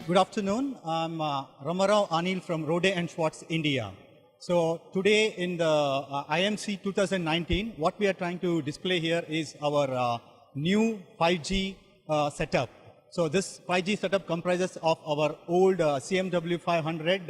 Good afternoon. I'm Ramarao Anil from Rode and Schwartz, India. So today in the IMC 2019, what we are trying to display here is our new 5G setup. So this 5G setup comprises of our old CMW 500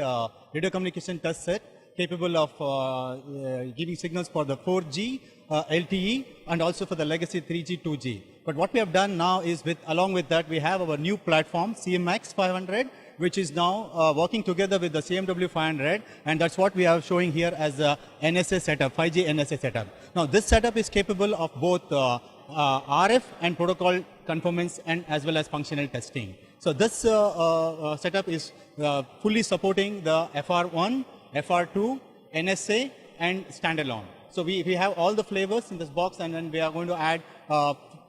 radio communication test set, capable of giving signals for the 4G, LTE, and also for the legacy 3G, 2G. But what we have done now is, along with that, we have our new platform, CMX 500, which is now working together with the CMW 500, and that's what we are showing here as the NSA setup, 5G NSA setup. Now, this setup is capable of both RF and protocol conformance and as well as functional testing. So this setup is fully supporting the FR1, FR2, NSA, and standalone. So we have all the flavors in this box, and then we are going to add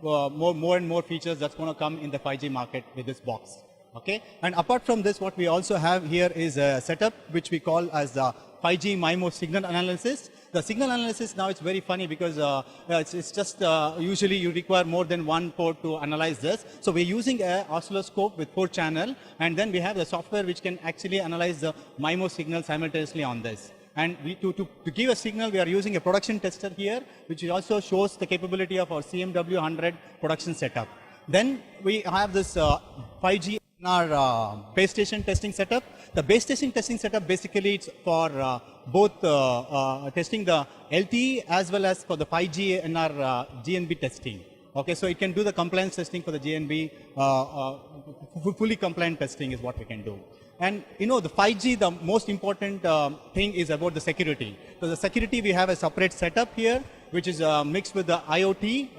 more and more features that's going to come in the 5G market with this box. Okay, and apart from this, what we also have here is a setup which we call as the 5G MIMO signal analysis. The signal analysis now, it's very funny because it's just usually you require more than one port to analyze this. So we're using an oscilloscope with 4 channel, and then we have the software which can actually analyze the MIMO signal simultaneously on this. And to give a signal, we are using a production tester here, which also shows the capability of our CMW 100 production setup. Then we have this 5G in our base station testing setup. The base station testing setup basically it's for both testing the LTE as well as for the 5G in our GNB testing. Okay, so it can do the compliance testing for the GNB, fully compliant testing is what we can do. And you know, the 5G, the most important thing is about the security. So the security, we have a separate setup here, which is mixed with the IoT,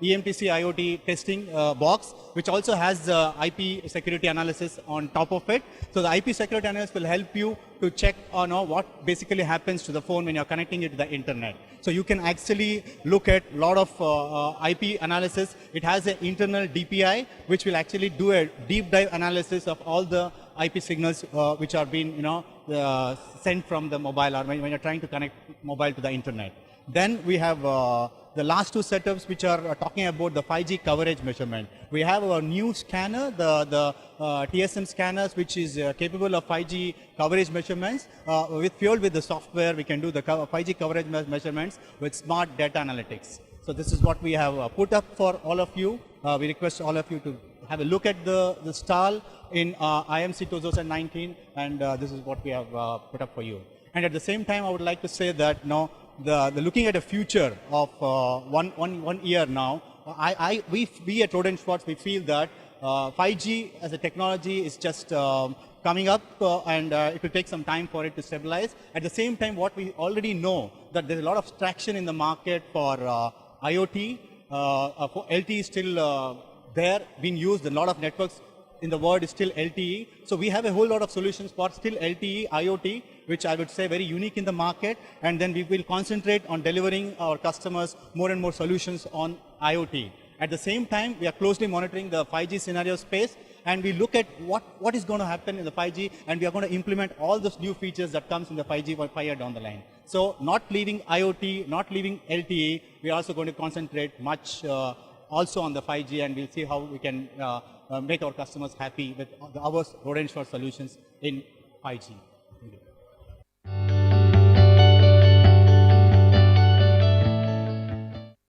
EMTC IoT testing box, which also has the IP security analysis on top of it. So the IP security analysis will help you to check on what basically happens to the phone when you're connecting it to the internet. So you can actually look at a lot of IP analysis. It has an internal DPI, which will actually do a deep dive analysis of all the IP signals which are being sent from the mobile, or when you're trying to connect mobile to the internet. Then we have the last 2 setups which are talking about the 5G coverage measurement. We have our new scanner, the TSM scanners, which is capable of 5G coverage measurements. Fueled with the software, we can do the 5G coverage measurements with smart data analytics. So this is what we have put up for all of you. We request all of you to have a look at the stall in IMC 2019, and this is what we have put up for you. And at the same time, I would like to say that now, the looking at a future of one year now, we at Rode & Schwartz, we feel that 5G as a technology is just coming up, and it will take some time for it to stabilize. At the same time, what we already know, that there's a lot of traction in the market for IoT, for LTE is still there, being used. A lot of networks in the world is still LTE. So we have a whole lot of solutions for still LTE, IoT, which I would say very unique in the market. And then we will concentrate on delivering our customers more and more solutions on IoT. At the same time, we are closely monitoring the 5G scenario space, and we look at what is going to happen in the 5G, and we are going to implement all those new features that comes in the 5G for 5 years down the line. So not leaving IoT, not leaving LTE, we are also going to concentrate much also on the 5G, and we'll see how we can make our customers happy with our Rode & Schwartz solutions in 5G.